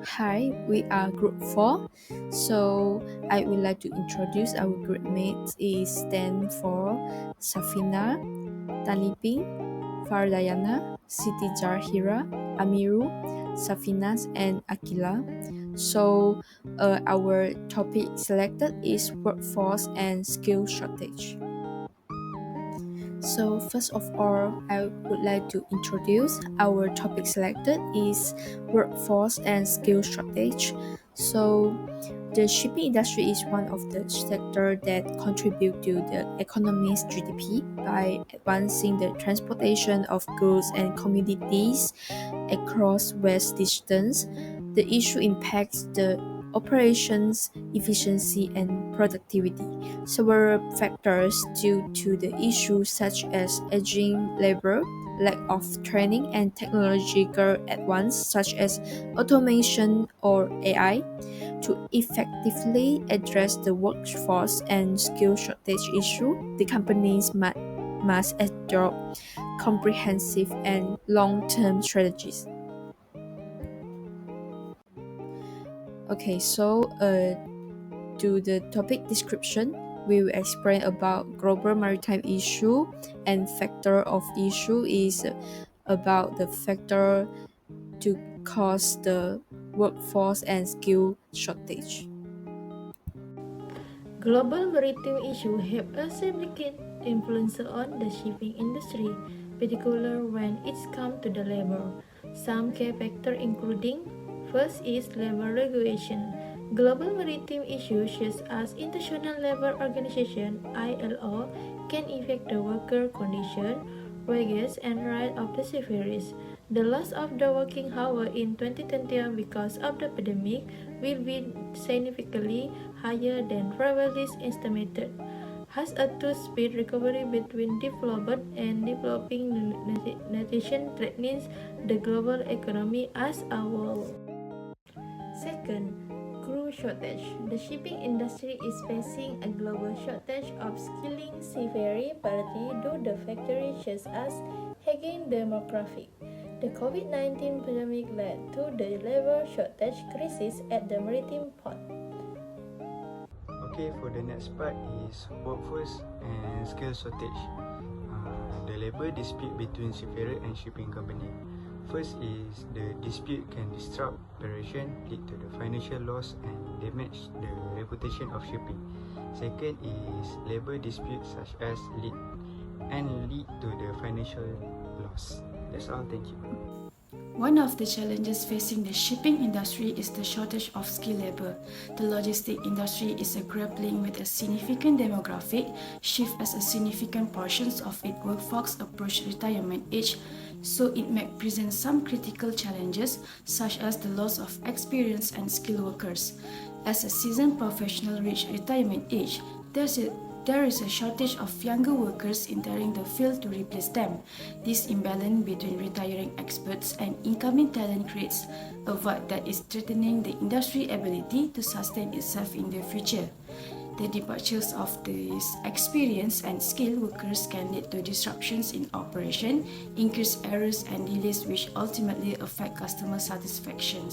Hi, we are Group 4. So I would like to introduce our group mates is stand for SAFINA, Taliping, FARAH DAYANA, SITI ZAHIRAH, AMIRUL, SAFINAZ, and AQILAH. So our topic selected is workforce and skill shortage. So first of all, I would like to introduce our topic selected is workforce and skill shortage. So the shipping industry is one of the sectors that contribute to the economy's GDP by advancing the transportation of goods and commodities across vast distance. The issue impacts the operations efficiency and productivity. Several factors due to the issues such as aging labor, lack of training, and technological advance such as automation or AI. To effectively address the workforce and skill shortage issue, the companies must adopt comprehensive and long-term strategies. Okay, so to the topic description, we will explain about global maritime issue, and factor of issue is about the factor to cause the workforce and skill shortage. Global maritime issues have a significant influence on the shipping industry, particularly when it's come to the labor. Some key factors including first is labor regulation. Global maritime issues such as International Labour Organization (ILO) can affect the worker condition, wages, and rights of the seafarers. The loss of the working hour in 2021 because of the pandemic will be significantly higher than previously estimated. Has a two-speed recovery between developed and developing nations threatens the global economy as a whole. Second, crew shortage. The shipping industry is facing a global shortage of skilling seafarers, partly due to factors such as aging demographic. The COVID-19 pandemic led to the labor shortage crisis at the maritime port. Okay, for the next part is workforce and skill shortage. The labor dispute between seafarer and shipping company. First is the dispute can disrupt operation, lead to the financial loss and damage the reputation of shipping. Second is labor disputes such as lead to the financial loss. That's all, thank you. One of the challenges facing the shipping industry is the shortage of skilled labor. The logistic industry is grappling with a significant demographic shift as a significant portions of its workforce approach retirement age, so it may present some critical challenges such as the loss of experienced and skilled workers. As a seasoned professional reach retirement age, there is a shortage of younger workers entering the field to replace them. This imbalance between retiring experts and incoming talent creates a void that is threatening the industry's ability to sustain itself in the future. The departures of these experienced and skilled workers can lead to disruptions in operation, increased errors and delays which ultimately affect customer satisfaction.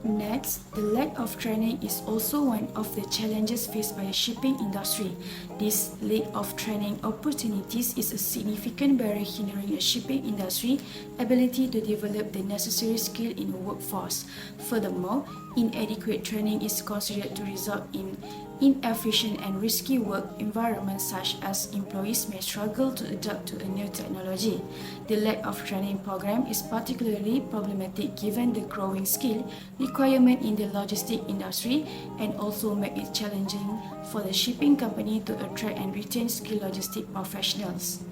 Next, the lack of training is also one of the challenges faced by the shipping industry. This lack of training opportunities is a significant barrier hindering the shipping industry ability to develop the necessary skill in the workforce. Furthermore, inadequate training is considered to result in inefficient and risky work environments such as employees may struggle to adapt to a new technology. The lack of training program is particularly problematic given the growing skill requirement in the logistic industry and also make it challenging for the shipping company to attract and retain skilled logistic professionals.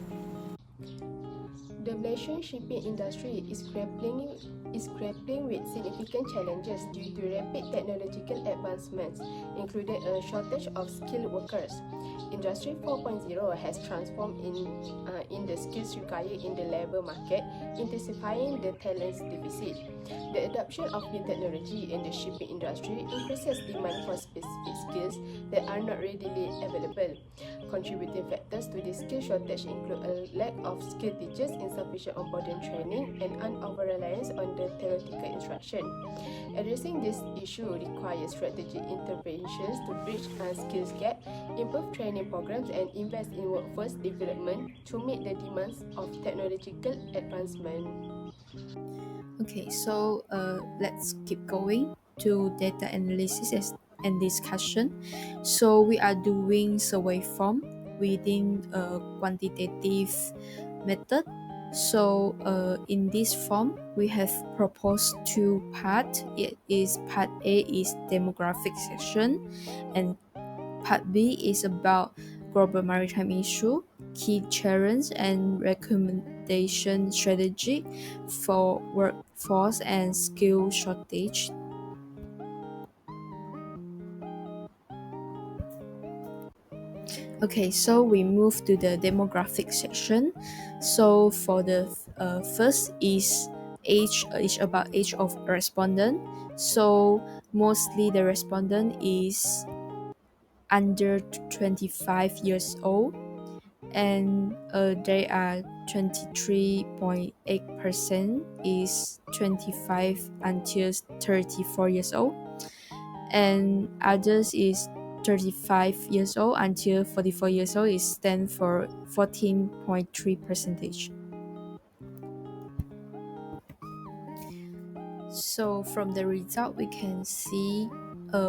The Malaysian shipping industry is grappling with significant challenges due to rapid technological advancements, including a shortage of skilled workers. Industry 4.0 has transformed in the skills required in the labour market, intensifying the talent deficit. The adoption of new technology in the shipping industry increases demand for specific skills that are not readily available. Contributing factors to this skill shortage include a lack of skilled teachers, insufficient onboarding training, and an over-reliance on the the theoretical instruction. Addressing this issue requires strategic interventions to bridge a skills gap, improve training programs, and invest in workforce development to meet the demands of technological advancement. Okay, so let's keep going to data analysis and discussion. So we are doing survey form within a quantitative method. So in this form, we have proposed two parts. It is part A is demographic section, and part B is about global maritime issue, key challenges, and recommendation strategy for workforce and skill shortage. Okay, so we move to the demographic section. So for the first is age about age of respondent. So mostly the respondent is under 25 years old, and they are 23.8% is 25 until 34 years old, and others is 35 years old until 44 years old is stand for 14.3 percentage. So from the result we can see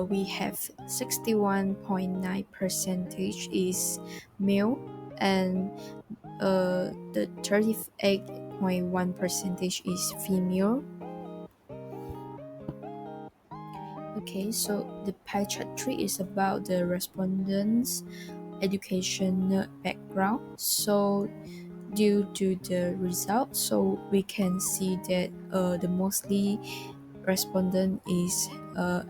we have 61.9 percentage is male, and the 38.1 percentage is female. Okay, so the pie chart 3 is about the respondents' educational background. So due to the result, so we can see that the mostly respondent is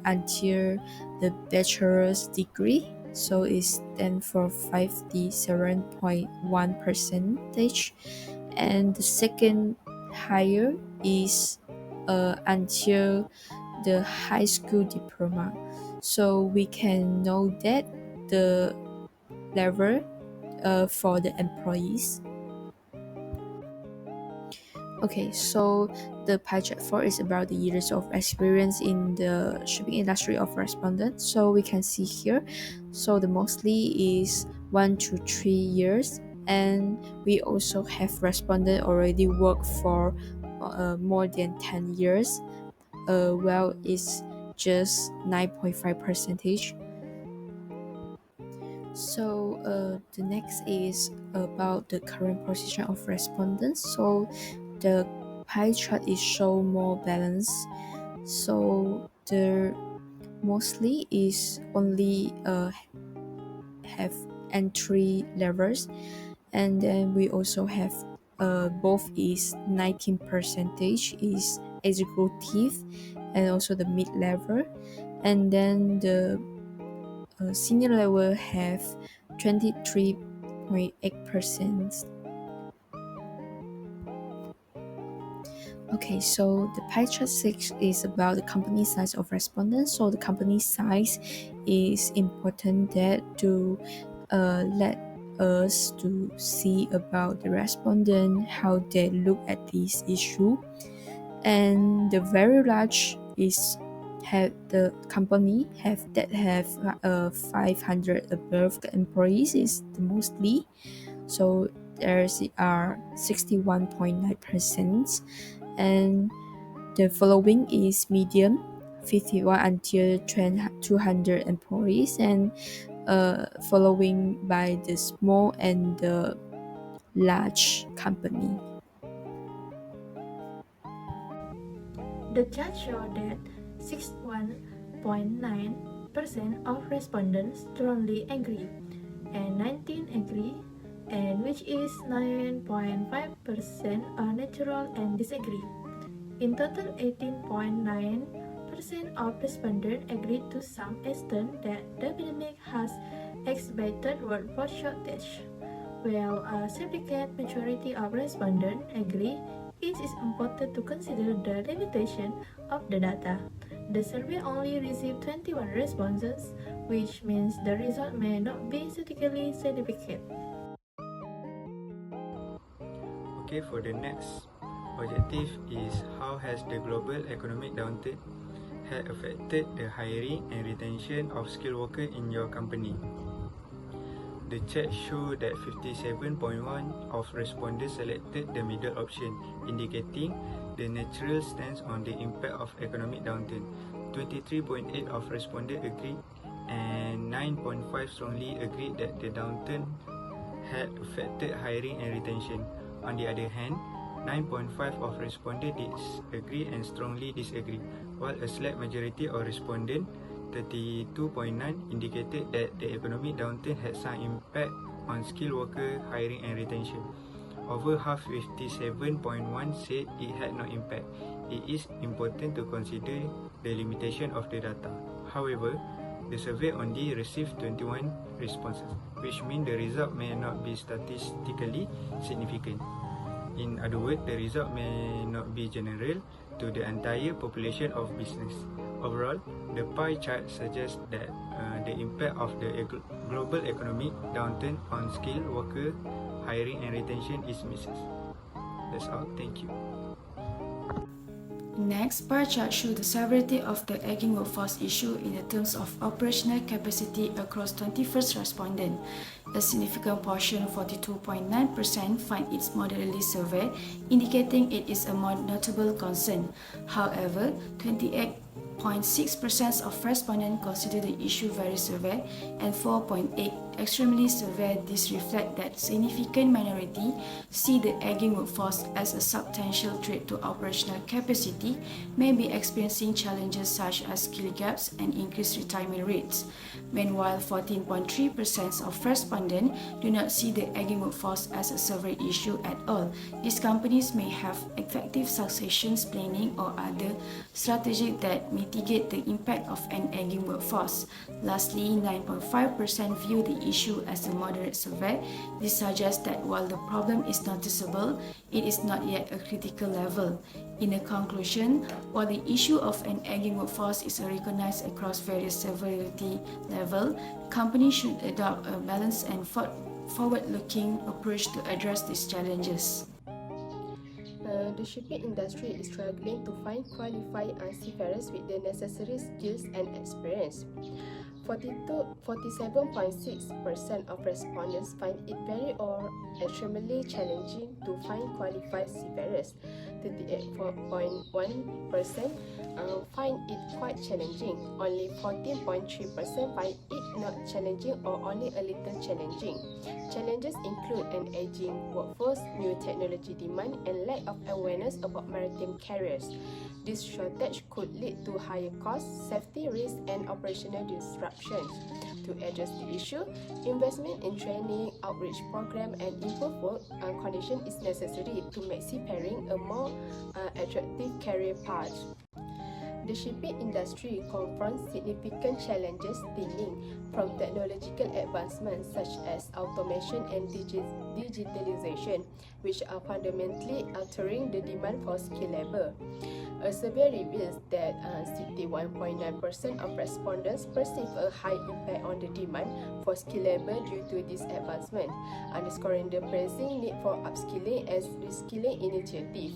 until the bachelor's degree, so it's then for 57.1 percentage, and the second higher is until the high school diploma. So we can know that the level for the employees. Okay, so the pie chart 4 is about the years of experience in the shipping industry of respondents. So we can see here, so the mostly is 1 to 3 years, and we also have respondent already work for more than 10 years. Well, it's just 9.5 percentage. So the next is about the current position of respondents. So the pie chart is show more balance. So the mostly is only have entry levels, and then we also have both is 19 percentage is executive and also the mid level, and then the senior level have 23.8%. Okay, so the pie chart 6 is about the company size of respondents. So the company size is important that to let us to see about the respondent, how they look at this issue. And the very large is have the company have 500 above employees is the mostly. So there are 61.9%, and the following is medium, 51 until 200 employees, and following by the small and the large company. The chart shows that 61.9% of respondents strongly agree, and 19 agree, and which is 9.5% are neutral and disagree. In total, 18.9% of respondents agreed to some extent that the pandemic has exacerbated workforce shortage, while a significant majority of respondents agree it is important to consider the limitation of the data. The survey only received 21 responses, which means the result may not be statistically significant. Okay, for the next objective is how has the global economic downturn had affected the hiring and retention of skilled workers in your company. The check showed that 57.1% of respondents selected the middle option, indicating the natural stance on the impact of economic downturn. 23.8% of respondents agreed, and 9.5% strongly agreed that the downturn had affected hiring and retention. On the other hand, 9.5% of respondents disagree and strongly disagree, while a slight majority of respondents 32.9% indicated that the economic downturn had some impact on skilled worker hiring and retention. Over half, 57.1%, said it had no impact. It is important to consider the limitation of the data. However, the survey only received 21 responses, which means the result may not be statistically significant. In other words, the result may not be general to the entire population of business. Overall, the pie chart suggests that the impact of the global economic downturn on skilled worker hiring and retention is mixed. That's all. Thank you. Next, bar chart shows the severity of the aging workforce issue in the terms of operational capacity across 21st respondents. A significant portion, 42.9%, find it moderately severe, indicating it is a more notable concern. However, 28.6% of respondents consider the issue very severe and 4.8% extremely severe. This reflects that significant minority see the aging workforce as a substantial threat to operational capacity, may be experiencing challenges such as skill gaps and increased retirement rates. Meanwhile, 14.3% of respondents do not see the aging workforce as a severe issue at all. These companies may have effective succession planning or other strategies that mitigate the impact of an aging workforce. Lastly, 9.5% view the issue as a moderate severe. This suggests that while the problem is noticeable, it is not yet a critical level. In a conclusion, while the issue of an aging workforce is recognized across various severity levels, companies should adopt a balanced and forward-looking approach to address these challenges. The shipping industry is struggling to find qualified seafarers with the necessary skills and experience. 47.6% of respondents find it very or extremely challenging to find qualified seafarers. 38.1% find it quite challenging. Only 14.3% find it not challenging or only a little challenging. Challenges include an aging workforce, new technology demand, and lack of awareness about maritime carriers. This shortage could lead to higher costs, safety risks, and operational disruptions. To address the issue, investment in training, outreach program, and improved work conditions is necessary to make seafaring a more attractive career path. The shipping industry confronts significant challenges stemming from technological advancements such as automation and digitalization, which are fundamentally altering the demand for skilled labor. A survey reveals that 61.9% of respondents perceive a high impact on the demand for skilled labor due to this advancement, underscoring the pressing need for upskilling and reskilling initiatives.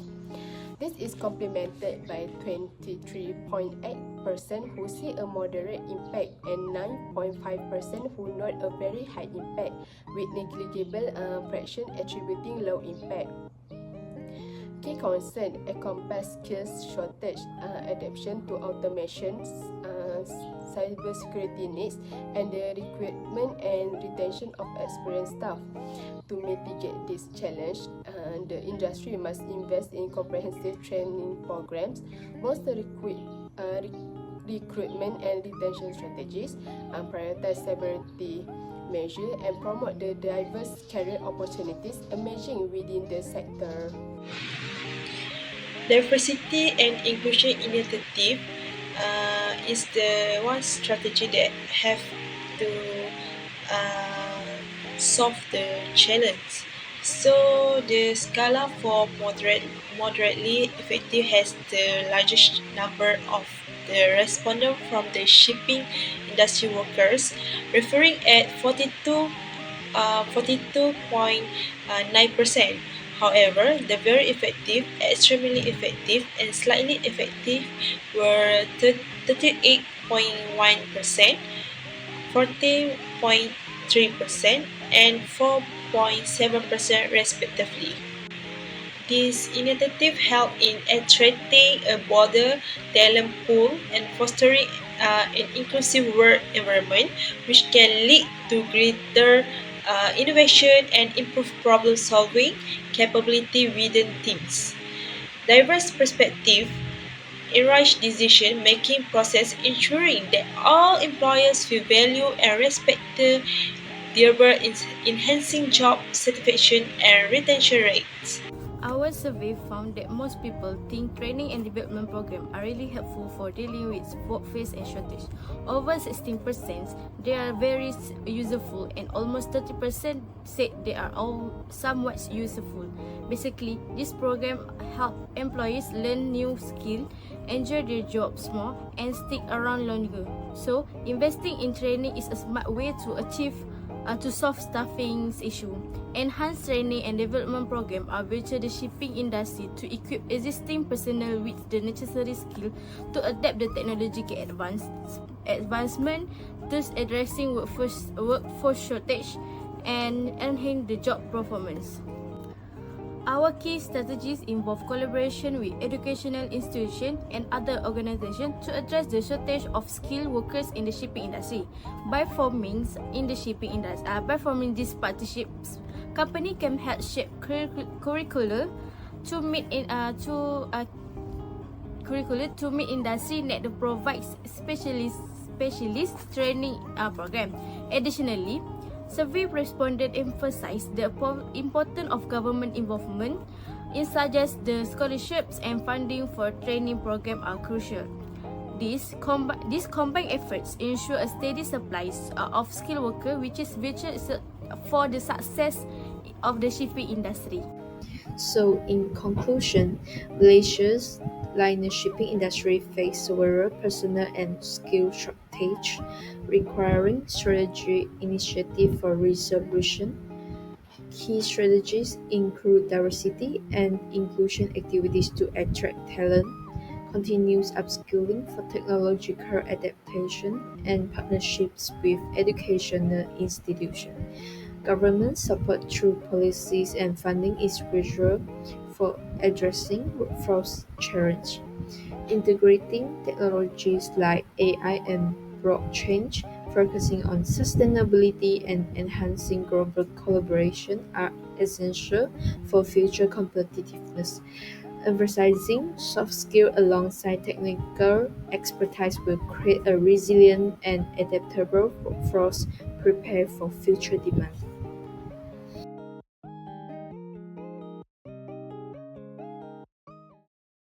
This is complemented by 23.8% who see a moderate impact and 9.5% who note a very high impact, with negligible fraction attributing low impact. Key concerns encompass skills shortage, adaptation to automation, cybersecurity needs, and the recruitment and retention of experienced staff. To mitigate this challenge, the industry must invest in comprehensive training programs, bolster recruitment and retention strategies, prioritize severity measures, and promote the diverse career opportunities emerging within the sector. Diversity and inclusion initiative is the one strategy that have to solve the challenge. So the scala for moderately effective has the largest number of the respondents from the shipping industry workers, referring at 42.9%. However, the very effective, extremely effective, and slightly effective were 38.1%, 40.3%, and 4.7% respectively. This initiative helped in attracting a broader talent pool and fostering an inclusive work environment, which can lead to greater innovation and improved problem solving capability within teams. Diverse perspective enrich decision making process, ensuring that all employers feel value and respected, thereby enhancing job satisfaction and retention rates. Our survey found that most people think training and development programs are really helpful for dealing with workforce and shortage. Over 16% they are very useful, and almost 30% said they are all somewhat useful. Basically, this program help employees learn new skills, enjoy their jobs more, and stick around longer. So, investing in training is a smart way to solve staffing issue. Enhanced training and development program are vital to the shipping industry to equip existing personnel with the necessary skill to adapt the technological advancement, thus addressing workforce shortage and enhance the job performance. Our key strategies involve collaboration with educational institutions and other organizations to address the shortage of skilled workers in the shipping industry. By forming these partnerships, company can help shape curricula to meet industry need to provide specialist training program. Additionally, survey respondents emphasized the importance of government involvement in such as the scholarships and funding for training program are crucial. These combined efforts ensure a steady supply of skilled workers, which is vital for the success of the shipping industry. So, in conclusion, Malaysia's liner shipping industry face several personnel and skill shortage, requiring strategic initiative for resolution. Key strategies include diversity and inclusion activities to attract talent, continuous upskilling for technological adaptation, and partnerships with educational institutions. Government support through policies and funding is crucial for addressing workforce challenge. Integrating technologies like AI and blockchain, focusing on sustainability and enhancing global collaboration are essential for future competitiveness. Emphasizing soft skills alongside technical expertise will create a resilient and adaptable workforce prepared for future demand.